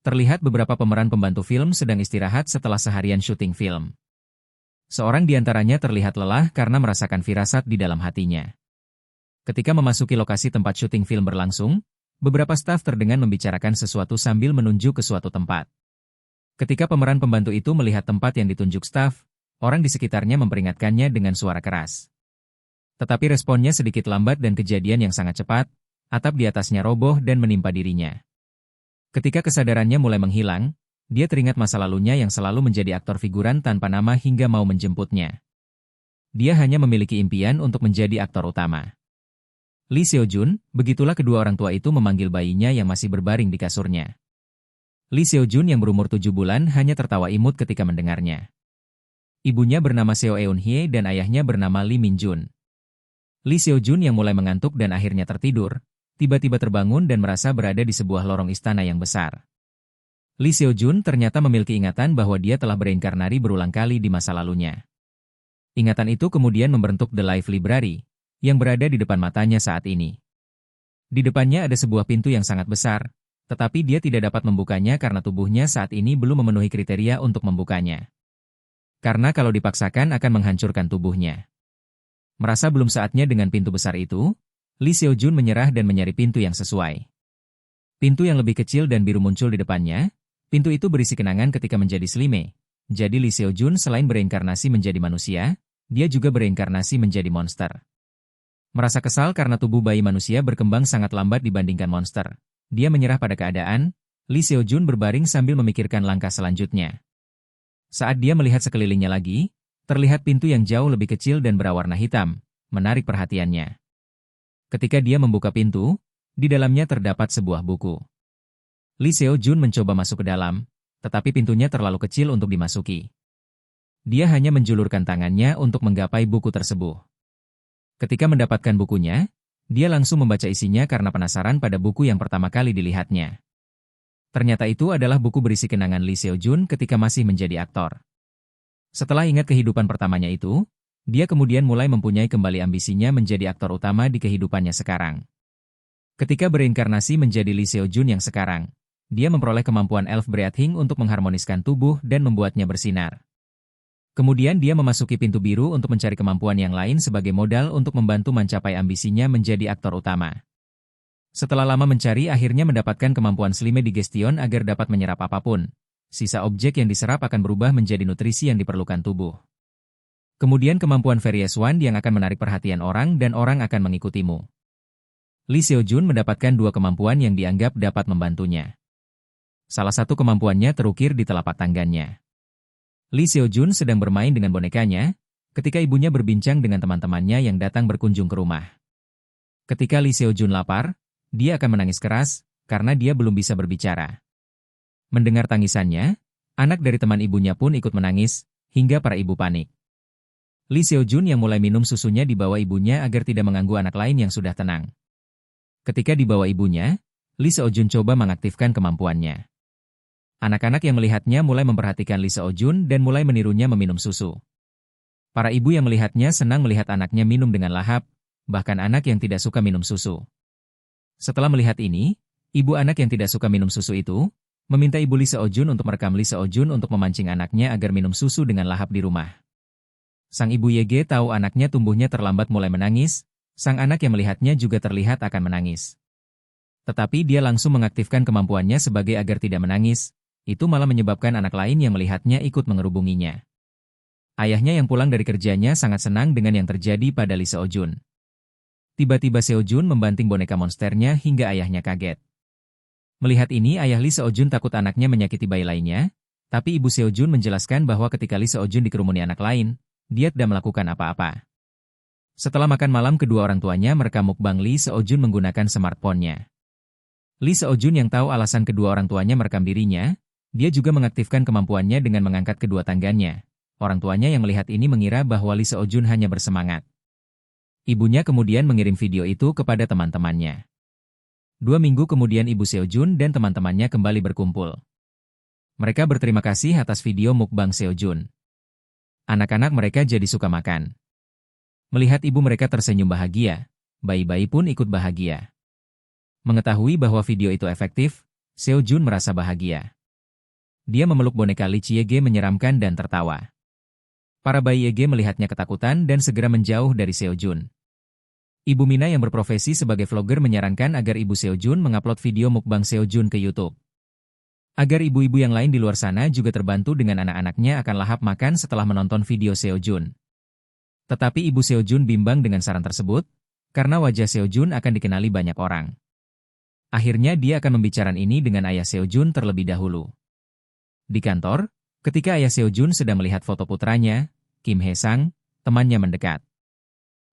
terlihat beberapa pemeran pembantu film sedang istirahat setelah seharian syuting film. Seorang di antaranya terlihat lelah karena merasakan firasat di dalam hatinya. Ketika memasuki lokasi tempat syuting film berlangsung, beberapa staf terdengar membicarakan sesuatu sambil menunjuk ke suatu tempat. Ketika pemeran pembantu itu melihat tempat yang ditunjuk staf, orang di sekitarnya memperingatkannya dengan suara keras. Tetapi responnya sedikit lambat dan kejadian yang sangat cepat, atap di atasnya roboh dan menimpa dirinya. Ketika kesadarannya mulai menghilang, dia teringat masa lalunya yang selalu menjadi aktor figuran tanpa nama hingga mau menjemputnya. Dia hanya memiliki impian untuk menjadi aktor utama. Lee Seo-jun, begitulah kedua orang tua itu memanggil bayinya yang masih berbaring di kasurnya. Lee Seo-jun yang berumur 7 bulan hanya tertawa imut ketika mendengarnya. Ibunya bernama Seo Eun-hye dan ayahnya bernama Lee Min-jun. Lee Seo-jun yang mulai mengantuk dan akhirnya tertidur, tiba-tiba terbangun dan merasa berada di sebuah lorong istana yang besar. Lee Seo-jun ternyata memiliki ingatan bahwa dia telah bereinkarnasi berulang kali di masa lalunya. Ingatan itu kemudian membentuk The Life Library, yang berada di depan matanya saat ini. Di depannya ada sebuah pintu yang sangat besar, tetapi dia tidak dapat membukanya karena tubuhnya saat ini belum memenuhi kriteria untuk membukanya. Karena kalau dipaksakan akan menghancurkan tubuhnya. Merasa belum saatnya dengan pintu besar itu, Lee Seo-jun menyerah dan mencari pintu yang sesuai. Pintu yang lebih kecil dan biru muncul di depannya. Pintu itu berisi kenangan ketika menjadi Slime. Jadi Lee Seo-jun selain bereinkarnasi menjadi manusia, dia juga bereinkarnasi menjadi monster. Merasa kesal karena tubuh bayi manusia berkembang sangat lambat dibandingkan monster. Dia menyerah pada keadaan. Lee Seo-jun berbaring sambil memikirkan langkah selanjutnya. Saat dia melihat sekelilingnya lagi, terlihat pintu yang jauh lebih kecil dan berwarna hitam, menarik perhatiannya. Ketika dia membuka pintu, di dalamnya terdapat sebuah buku. Lee Seo-jun mencoba masuk ke dalam, tetapi pintunya terlalu kecil untuk dimasuki. Dia hanya menjulurkan tangannya untuk menggapai buku tersebut. Ketika mendapatkan bukunya, dia langsung membaca isinya karena penasaran pada buku yang pertama kali dilihatnya. Ternyata itu adalah buku berisi kenangan Lee Seo-jun ketika masih menjadi aktor. Setelah ingat kehidupan pertamanya itu, dia kemudian mulai mempunyai kembali ambisinya menjadi aktor utama di kehidupannya sekarang. Ketika bereinkarnasi menjadi Lee Seo-jun yang sekarang, dia memperoleh kemampuan elf breathing untuk mengharmoniskan tubuh dan membuatnya bersinar. Kemudian dia memasuki pintu biru untuk mencari kemampuan yang lain sebagai modal untuk membantu mencapai ambisinya menjadi aktor utama. Setelah lama mencari akhirnya mendapatkan kemampuan Slime Digestion agar dapat menyerap apapun. Sisa objek yang diserap akan berubah menjadi nutrisi yang diperlukan tubuh. Kemudian kemampuan Various One yang akan menarik perhatian orang dan orang akan mengikutimu. Lee Seo-jun mendapatkan dua kemampuan yang dianggap dapat membantunya. Salah satu kemampuannya terukir di telapak tangannya. Lee Seo-jun sedang bermain dengan bonekanya, ketika ibunya berbincang dengan teman-temannya yang datang berkunjung ke rumah. Ketika Lee Seo-jun lapar, dia akan menangis keras, karena dia belum bisa berbicara. Mendengar tangisannya, anak dari teman ibunya pun ikut menangis, hingga para ibu panik. Lee Seo-jun yang mulai minum susunya dibawa ibunya agar tidak mengganggu anak lain yang sudah tenang. Ketika dibawa ibunya, Lee Seo-jun coba mengaktifkan kemampuannya. Anak-anak yang melihatnya mulai memperhatikan Lee Seo-jun dan mulai menirunya meminum susu. Para ibu yang melihatnya senang melihat anaknya minum dengan lahap, bahkan anak yang tidak suka minum susu. Setelah melihat ini, ibu anak yang tidak suka minum susu itu, meminta ibu Lee Seo-jun untuk merekam Lee Seo-jun untuk memancing anaknya agar minum susu dengan lahap di rumah. Sang ibu Yege tahu anaknya tumbuhnya terlambat mulai menangis, sang anak yang melihatnya juga terlihat akan menangis. Tetapi dia langsung mengaktifkan kemampuannya sebagai agar tidak menangis, itu malah menyebabkan anak lain yang melihatnya ikut mengerubunginya. Ayahnya yang pulang dari kerjanya sangat senang dengan yang terjadi pada Lee Seo-jun. Tiba-tiba Seo-jun membanting boneka monsternya hingga ayahnya kaget. Melihat ini ayah Lee Seo-jun takut anaknya menyakiti bayi lainnya, tapi ibu Seo-jun menjelaskan bahwa ketika Lee Seo-jun dikerumuni anak lain, dia tidak melakukan apa-apa. Setelah makan malam kedua orang tuanya merekam mukbang Lee Seo-jun menggunakan smartphone-nya. Lee Seo-jun yang tahu alasan kedua orang tuanya merekam dirinya, dia juga mengaktifkan kemampuannya dengan mengangkat kedua tangannya. Orang tuanya yang melihat ini mengira bahwa Lee Seo-jun hanya bersemangat. Ibunya kemudian mengirim video itu kepada teman-temannya. 2 minggu kemudian ibu Seo-jun dan teman-temannya kembali berkumpul. Mereka berterima kasih atas video mukbang Seo-jun. Anak-anak mereka jadi suka makan. Melihat ibu mereka tersenyum bahagia, bayi-bayi pun ikut bahagia. Mengetahui bahwa video itu efektif, Seo-jun merasa bahagia. Dia memeluk boneka Lich Yege menyeramkan dan tertawa. Para bayi Yege melihatnya ketakutan dan segera menjauh dari Seojun. Ibu Mina yang berprofesi sebagai vlogger menyarankan agar Ibu Seojun mengupload video mukbang Seojun ke YouTube. Agar ibu-ibu yang lain di luar sana juga terbantu dengan anak-anaknya akan lahap makan setelah menonton video Seojun. Tetapi Ibu Seojun bimbang dengan saran tersebut, karena wajah Seojun akan dikenali banyak orang. Akhirnya dia akan membicarakan ini dengan ayah Seojun terlebih dahulu. Di kantor, ketika ayah Seojun sedang melihat foto putranya, Kim Hae-sang, temannya mendekat.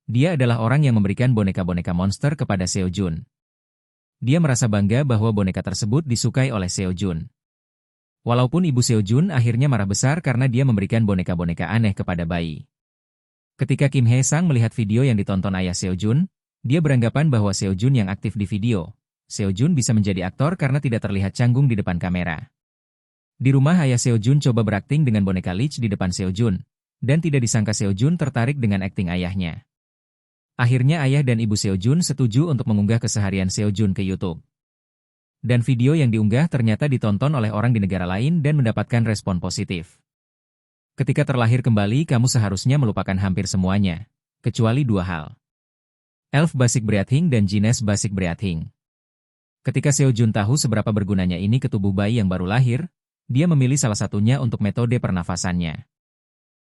Dia adalah orang yang memberikan boneka-boneka monster kepada Seojun. Dia merasa bangga bahwa boneka tersebut disukai oleh Seojun. Walaupun ibu Seojun akhirnya marah besar karena dia memberikan boneka-boneka aneh kepada bayi. Ketika Kim Hae-sang melihat video yang ditonton ayah Seojun, dia beranggapan bahwa Seojun yang aktif di video. Seojun bisa menjadi aktor karena tidak terlihat canggung di depan kamera. Di rumah ayah Seojun coba berakting dengan boneka Lich di depan Seojun, dan tidak disangka Seojun tertarik dengan akting ayahnya. Akhirnya ayah dan ibu Seojun setuju untuk mengunggah keseharian Seojun ke YouTube. Dan video yang diunggah ternyata ditonton oleh orang di negara lain dan mendapatkan respon positif. Ketika terlahir kembali kamu seharusnya melupakan hampir semuanya, kecuali dua hal. Elf Basic Breathing dan Gines Basic Breathing. Ketika Seojun tahu seberapa bergunanya ini ke tubuh bayi yang baru lahir, dia memilih salah satunya untuk metode pernafasannya.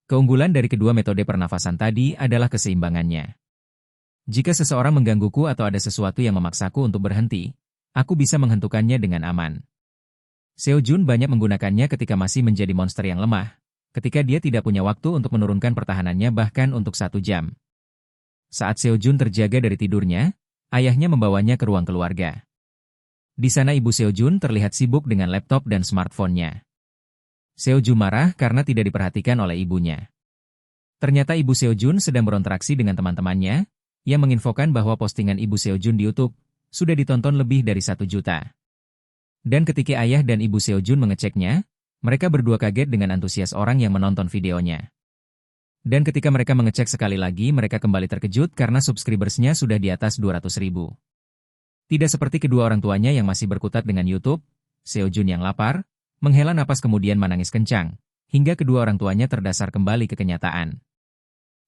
Keunggulan dari kedua metode pernafasan tadi adalah keseimbangannya. Jika seseorang menggangguku atau ada sesuatu yang memaksaku untuk berhenti, aku bisa menghentukannya dengan aman. Seojun banyak menggunakannya ketika masih menjadi monster yang lemah, ketika dia tidak punya waktu untuk menurunkan pertahanannya bahkan untuk 1 jam. Saat Seojun terjaga dari tidurnya, ayahnya membawanya ke ruang keluarga. Di sana ibu Seojun terlihat sibuk dengan laptop dan smartphone-nya. Seojun marah karena tidak diperhatikan oleh ibunya. Ternyata ibu Seojun sedang berinteraksi dengan teman-temannya, yang menginfokan bahwa postingan ibu Seojun di YouTube sudah ditonton lebih dari 1 juta. Dan ketika ayah dan ibu Seojun mengeceknya, mereka berdua kaget dengan antusias orang yang menonton videonya. Dan ketika mereka mengecek sekali lagi, mereka kembali terkejut karena subscribers-nya sudah di atas 200.000. Tidak seperti kedua orang tuanya yang masih berkutat dengan YouTube, Seojun yang lapar, menghela napas kemudian menangis kencang, hingga kedua orang tuanya terdasar kembali ke kenyataan.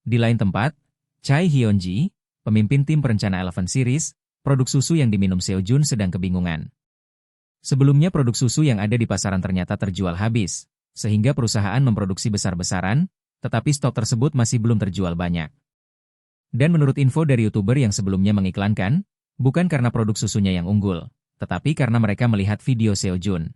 Di lain tempat, Chai Hyunji, pemimpin tim perencana Eleven Series, produk susu yang diminum Seojun sedang kebingungan. Sebelumnya produk susu yang ada di pasaran ternyata terjual habis, sehingga perusahaan memproduksi besar-besaran, tetapi stok tersebut masih belum terjual banyak. Dan menurut info dari YouTuber yang sebelumnya mengiklankan, bukan karena produk susunya yang unggul, tetapi karena mereka melihat video Seojun.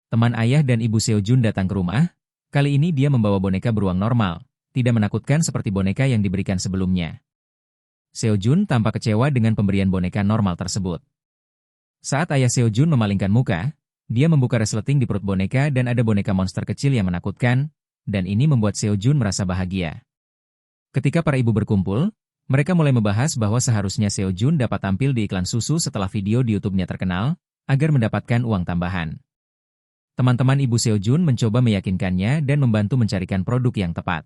Teman ayah dan ibu Seojun datang ke rumah, kali ini dia membawa boneka beruang normal, tidak menakutkan seperti boneka yang diberikan sebelumnya. Seojun tampak kecewa dengan pemberian boneka normal tersebut. Saat ayah Seojun memalingkan muka, dia membuka resleting di perut boneka dan ada boneka monster kecil yang menakutkan, dan ini membuat Seojun merasa bahagia. Ketika para ibu berkumpul, mereka mulai membahas bahwa seharusnya Seojun dapat tampil di iklan susu setelah video di YouTube-nya terkenal, agar mendapatkan uang tambahan. Teman-teman ibu Seojun mencoba meyakinkannya dan membantu mencarikan produk yang tepat.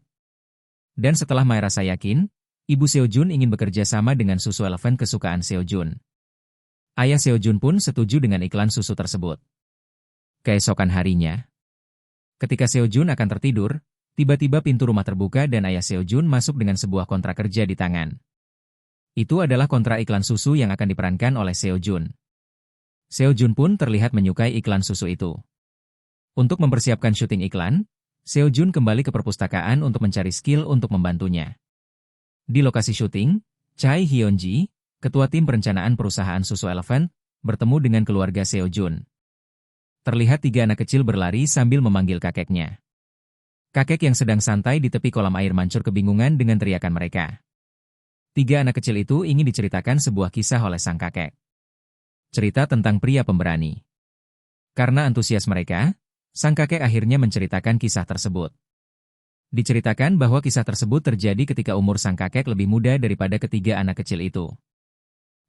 Dan setelah Mai rasa yakin, ibu Seojun ingin bekerja sama dengan susu elephant kesukaan Seojun. Ayah Seojun pun setuju dengan iklan susu tersebut. Keesokan harinya, ketika Seojun akan tertidur, tiba-tiba pintu rumah terbuka dan ayah Seojun masuk dengan sebuah kontrak kerja di tangan. Itu adalah kontrak iklan susu yang akan diperankan oleh Seojun. Seojun pun terlihat menyukai iklan susu itu. Untuk mempersiapkan syuting iklan, Seojun kembali ke perpustakaan untuk mencari skill untuk membantunya. Di lokasi syuting, Chai Hyunji, ketua tim perencanaan perusahaan susu Elephant, bertemu dengan keluarga Seojun. Terlihat 3 anak kecil berlari sambil memanggil kakeknya. Kakek yang sedang santai di tepi kolam air mancur kebingungan dengan teriakan mereka. 3 anak kecil itu ingin diceritakan sebuah kisah oleh sang kakek. Cerita tentang pria pemberani. Karena antusias mereka, sang kakek akhirnya menceritakan kisah tersebut. Diceritakan bahwa kisah tersebut terjadi ketika umur sang kakek lebih muda daripada ketiga anak kecil itu.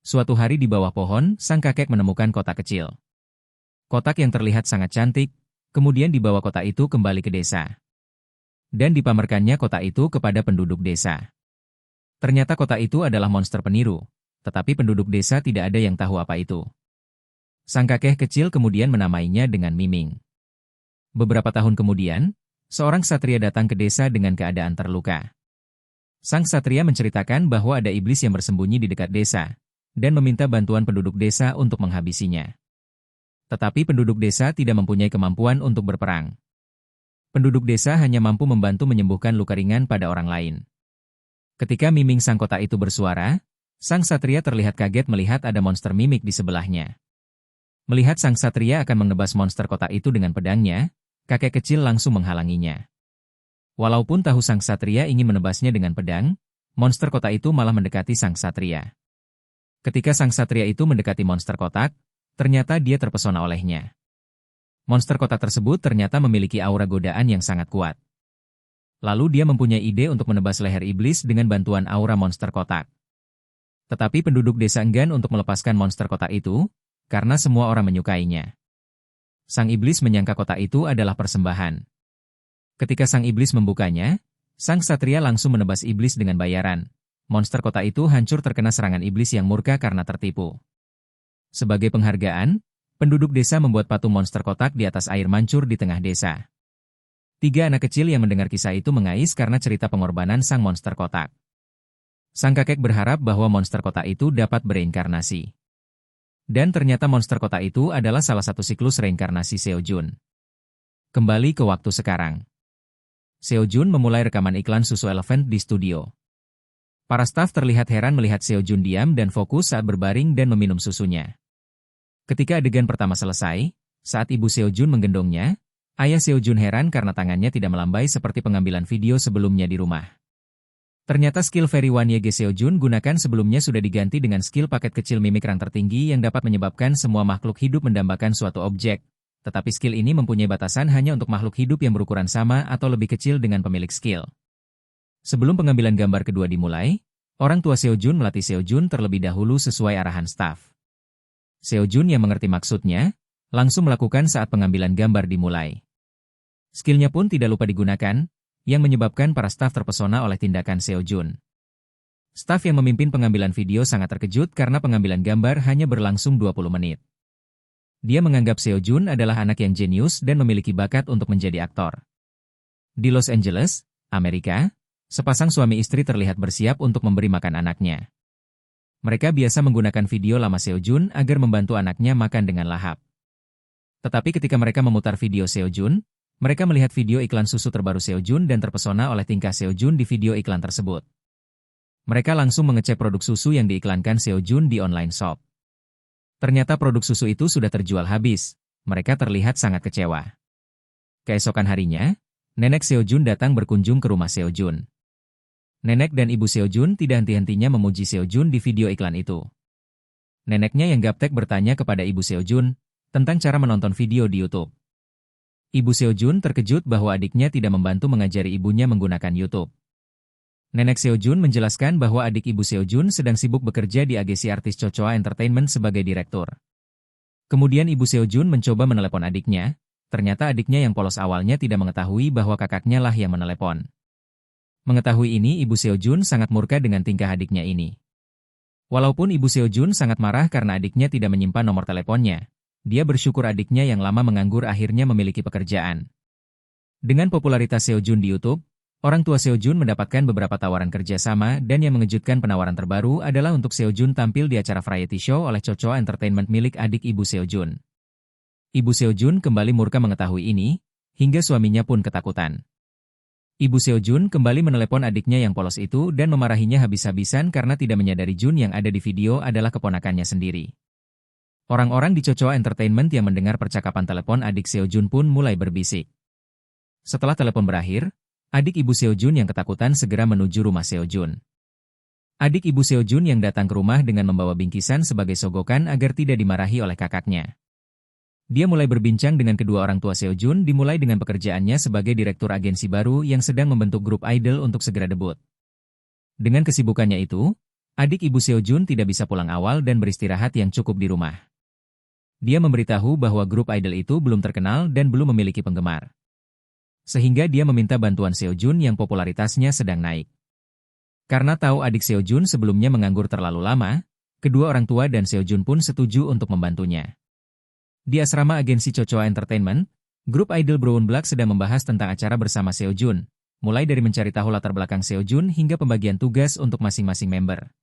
Suatu hari di bawah pohon, sang kakek menemukan kotak kecil. Kotak yang terlihat sangat cantik, kemudian dibawa kotak itu kembali ke desa. Dan dipamerkannya kotak itu kepada penduduk desa. Ternyata kotak itu adalah monster peniru, tetapi penduduk desa tidak ada yang tahu apa itu. Sang kakek kecil kemudian menamainya dengan Miming. Beberapa tahun kemudian, seorang ksatria datang ke desa dengan keadaan terluka. Sang ksatria menceritakan bahwa ada iblis yang bersembunyi di dekat desa, dan meminta bantuan penduduk desa untuk menghabisinya. Tetapi penduduk desa tidak mempunyai kemampuan untuk berperang. Penduduk desa hanya mampu membantu menyembuhkan luka ringan pada orang lain. Ketika Miming sang kota itu bersuara, sang ksatria terlihat kaget melihat ada monster mimik di sebelahnya. Melihat sang ksatria akan menebas monster kota itu dengan pedangnya, kakek kecil langsung menghalanginya. Walaupun tahu sang ksatria ingin menebasnya dengan pedang, monster kota itu malah mendekati sang ksatria. Ketika sang ksatria itu mendekati monster kotak, ternyata dia terpesona olehnya. Monster kotak tersebut ternyata memiliki aura godaan yang sangat kuat. Lalu dia mempunyai ide untuk menebas leher iblis dengan bantuan aura monster kotak. Tetapi penduduk desa enggan untuk melepaskan monster kotak itu, karena semua orang menyukainya. Sang iblis menyangka kotak itu adalah persembahan. Ketika sang iblis membukanya, sang ksatria langsung menebas iblis dengan bayaran. Monster kotak itu hancur terkena serangan iblis yang murka karena tertipu. Sebagai penghargaan, penduduk desa membuat patung monster kotak di atas air mancur di tengah desa. 3 anak kecil yang mendengar kisah itu mengais karena cerita pengorbanan sang monster kotak. Sang kakek berharap bahwa monster kotak itu dapat bereinkarnasi. Dan ternyata monster kotak itu adalah salah satu siklus reinkarnasi Seojun. Kembali ke waktu sekarang. Seojun memulai rekaman iklan susu elephant di studio. Para staf terlihat heran melihat Seojun diam dan fokus saat berbaring dan meminum susunya. Ketika adegan pertama selesai, saat ibu Seojun menggendongnya, ayah Seojun heran karena tangannya tidak melambai seperti pengambilan video sebelumnya di rumah. Ternyata skill Very One YG Seojun gunakan sebelumnya sudah diganti dengan skill paket kecil mimik rang tertinggi yang dapat menyebabkan semua makhluk hidup mendambakan suatu objek. Tetapi skill ini mempunyai batasan hanya untuk makhluk hidup yang berukuran sama atau lebih kecil dengan pemilik skill. Sebelum pengambilan gambar kedua dimulai, orang tua Seojun melatih Seojun terlebih dahulu sesuai arahan staf. Seojun yang mengerti maksudnya, langsung melakukan saat pengambilan gambar dimulai. Skillnya pun tidak lupa digunakan, yang menyebabkan para staf terpesona oleh tindakan Seojun. Staf yang memimpin pengambilan video sangat terkejut karena pengambilan gambar hanya berlangsung 20 menit. Dia menganggap Seojun adalah anak yang jenius dan memiliki bakat untuk menjadi aktor. Di Los Angeles, Amerika, sepasang suami istri terlihat bersiap untuk memberi makan anaknya. Mereka biasa menggunakan video lama Seojun agar membantu anaknya makan dengan lahap. Tetapi ketika mereka memutar video Seojun, mereka melihat video iklan susu terbaru Seojun dan terpesona oleh tingkah Seojun di video iklan tersebut. Mereka langsung mengecek produk susu yang diiklankan Seojun di online shop. Ternyata produk susu itu sudah terjual habis. Mereka terlihat sangat kecewa. Keesokan harinya, nenek Seojun datang berkunjung ke rumah Seojun. Nenek dan ibu Seojun tidak henti-hentinya memuji Seojun di video iklan itu. Neneknya yang gaptek bertanya kepada ibu Seojun tentang cara menonton video di YouTube. Ibu Seojun terkejut bahwa adiknya tidak membantu mengajari ibunya menggunakan YouTube. Nenek Seojun menjelaskan bahwa adik ibu Seojun sedang sibuk bekerja di agensi artis Chochoa Entertainment sebagai direktur. Kemudian ibu Seojun mencoba menelepon adiknya, ternyata adiknya yang polos awalnya tidak mengetahui bahwa kakaknya lah yang menelepon. Mengetahui ini ibu Seojun sangat murka dengan tingkah adiknya ini. Walaupun ibu Seojun sangat marah karena adiknya tidak menyimpan nomor teleponnya, dia bersyukur adiknya yang lama menganggur akhirnya memiliki pekerjaan. Dengan popularitas Seojun di YouTube, orang tua Seojun mendapatkan beberapa tawaran kerjasama dan yang mengejutkan penawaran terbaru adalah untuk Seojun tampil di acara variety show oleh Chochoa Entertainment milik adik ibu Seojun. Ibu Seojun kembali murka mengetahui ini, hingga suaminya pun ketakutan. Ibu Seojun kembali menelepon adiknya yang polos itu dan memarahinya habis-habisan karena tidak menyadari Jun yang ada di video adalah keponakannya sendiri. Orang-orang di Chochoa Entertainment yang mendengar percakapan telepon adik Seojun pun mulai berbisik. Setelah telepon berakhir, adik ibu Seojun yang ketakutan segera menuju rumah Seojun. Adik ibu Seojun yang datang ke rumah dengan membawa bingkisan sebagai sogokan agar tidak dimarahi oleh kakaknya. Dia mulai berbincang dengan kedua orang tua Seojun dimulai dengan pekerjaannya sebagai direktur agensi baru yang sedang membentuk grup idol untuk segera debut. Dengan kesibukannya itu, adik ibu Seojun tidak bisa pulang awal dan beristirahat yang cukup di rumah. Dia memberitahu bahwa grup idol itu belum terkenal dan belum memiliki penggemar. Sehingga dia meminta bantuan Seojun yang popularitasnya sedang naik. Karena tahu adik Seojun sebelumnya menganggur terlalu lama, kedua orang tua dan Seojun pun setuju untuk membantunya. Di asrama agensi Chochoa Entertainment, Grup idol Brown Black sedang membahas tentang acara bersama Seo Jun, mulai dari mencari tahu latar belakang Seo Jun hingga pembagian tugas untuk masing-masing member.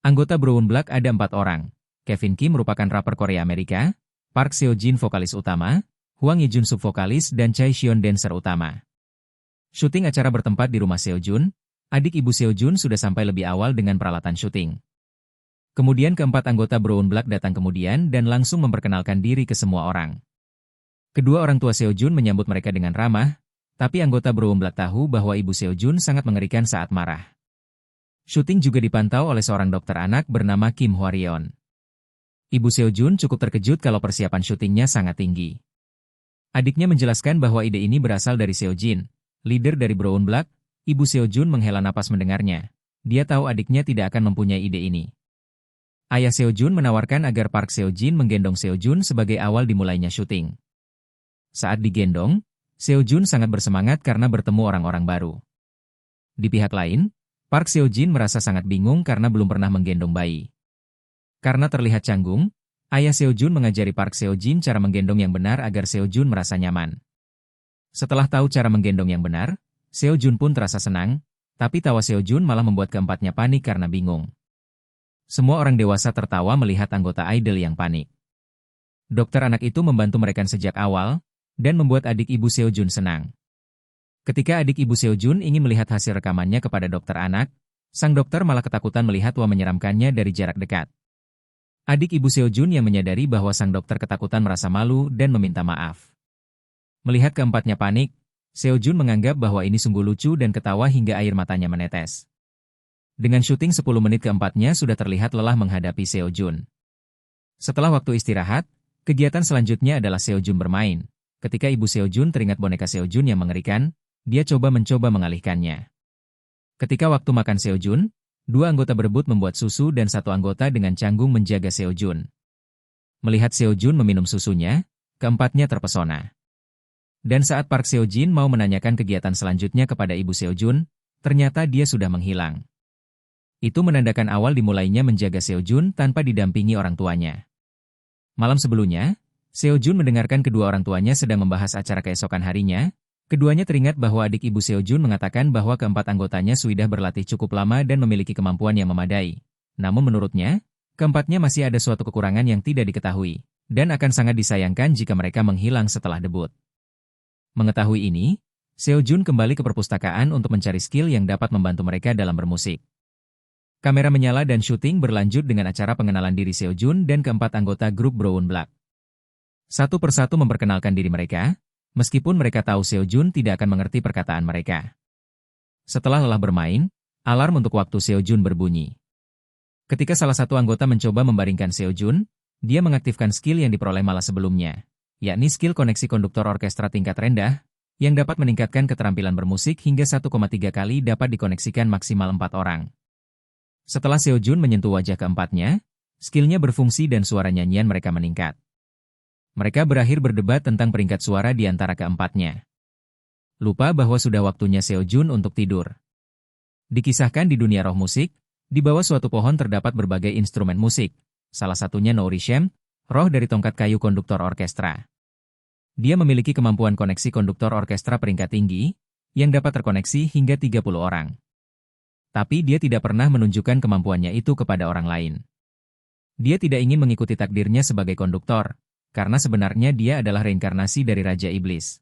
Anggota Brown Black ada 4 orang. Kevin Kim merupakan rapper Korea Amerika, Park Seo Jin vokalis utama, Hwang Hee-jun subvokalis dan Chae Xion dancer utama. Syuting acara bertempat di rumah Seo Jun, adik ibu Seo Jun sudah sampai lebih awal dengan peralatan syuting. Kemudian keempat anggota Brown Black datang kemudian dan langsung memperkenalkan diri ke semua orang. Kedua orang tua Seo Jun menyambut mereka dengan ramah, tapi anggota Brown Black tahu bahwa ibu Seo Jun sangat mengerikan saat marah. Syuting juga dipantau oleh seorang dokter anak bernama Kim Hwa-ryeon. Ibu Seo Jun cukup terkejut kalau persiapan syutingnya sangat tinggi. Adiknya menjelaskan bahwa ide ini berasal dari Seo Jin, leader dari Brown Black. Ibu Seo Jun menghela napas mendengarnya. Dia tahu adiknya tidak akan mempunyai ide ini. Ayah Seo Jun menawarkan agar Park Seo Jin menggendong Seo Jun sebagai awal dimulainya syuting. Saat digendong, Seo Jun sangat bersemangat karena bertemu orang-orang baru. Di pihak lain, Park Seo Jin merasa sangat bingung karena belum pernah menggendong bayi. Karena terlihat canggung, ayah Seo Jun mengajari Park Seo Jin cara menggendong yang benar agar Seo Jun merasa nyaman. Setelah tahu cara menggendong yang benar, Seo Jun pun terasa senang, tapi tawa Seo Jun malah membuat keempatnya panik karena bingung. Semua orang dewasa tertawa melihat anggota idol yang panik. Dokter anak itu membantu mereka sejak awal, dan membuat adik ibu Seo Jun senang. Ketika adik ibu Seo Jun ingin melihat hasil rekamannya kepada dokter anak, sang dokter malah ketakutan melihat wajah menyeramkannya dari jarak dekat. Adik ibu Seo Jun yang menyadari bahwa sang dokter ketakutan merasa malu dan meminta maaf. Melihat keempatnya panik, Seo Jun menganggap bahwa ini sungguh lucu dan ketawa hingga air matanya menetes. Dengan syuting 10 menit keempatnya sudah terlihat lelah menghadapi Seo Jun. Setelah waktu istirahat, kegiatan selanjutnya adalah Seo Jun bermain. Ketika ibu Seo Jun teringat boneka Seo Jun yang mengerikan, dia mencoba mengalihkannya. Ketika waktu makan Seo Jun, 2 anggota berebut membuat susu dan 1 anggota dengan canggung menjaga Seo Jun. Melihat Seo Jun meminum susunya, keempatnya terpesona. Dan saat Park Seo Jin mau menanyakan kegiatan selanjutnya kepada ibu Seo Jun, ternyata dia sudah menghilang. Itu menandakan awal dimulainya menjaga Seo Jun tanpa didampingi orang tuanya. Malam sebelumnya, Seo Jun mendengarkan kedua orang tuanya sedang membahas acara keesokan harinya. Keduanya teringat bahwa adik ibu Seo Jun mengatakan bahwa keempat anggotanya sudah berlatih cukup lama dan memiliki kemampuan yang memadai. Namun menurutnya, keempatnya masih ada suatu kekurangan yang tidak diketahui, dan akan sangat disayangkan jika mereka menghilang setelah debut. Mengetahui ini, Seo Jun kembali ke perpustakaan untuk mencari skill yang dapat membantu mereka dalam bermusik. Kamera menyala dan syuting berlanjut dengan acara pengenalan diri Seo Jun dan keempat anggota grup Brown Black. Satu persatu memperkenalkan diri mereka, meskipun mereka tahu Seo Jun tidak akan mengerti perkataan mereka. Setelah lelah bermain, alarm untuk waktu Seo Jun berbunyi. Ketika salah satu anggota mencoba membaringkan Seo Jun, dia mengaktifkan skill yang diperoleh malah sebelumnya, yakni skill koneksi konduktor orkestra tingkat rendah, yang dapat meningkatkan keterampilan bermusik hingga 1,3 kali dapat dikoneksikan maksimal 4 orang. Setelah Seo Jun menyentuh wajah keempatnya, skillnya berfungsi dan suara nyanyian mereka meningkat. Mereka berakhir berdebat tentang peringkat suara di antara keempatnya. Lupa bahwa sudah waktunya Seo Jun untuk tidur. Dikisahkan di dunia roh musik, di bawah suatu pohon terdapat berbagai instrumen musik, salah satunya Nourishem, roh dari tongkat kayu konduktor orkestra. Dia memiliki kemampuan koneksi konduktor orkestra peringkat tinggi, yang dapat terkoneksi hingga 30 orang. Tapi dia tidak pernah menunjukkan kemampuannya itu kepada orang lain. Dia tidak ingin mengikuti takdirnya sebagai konduktor, karena sebenarnya dia adalah reinkarnasi dari Raja Iblis.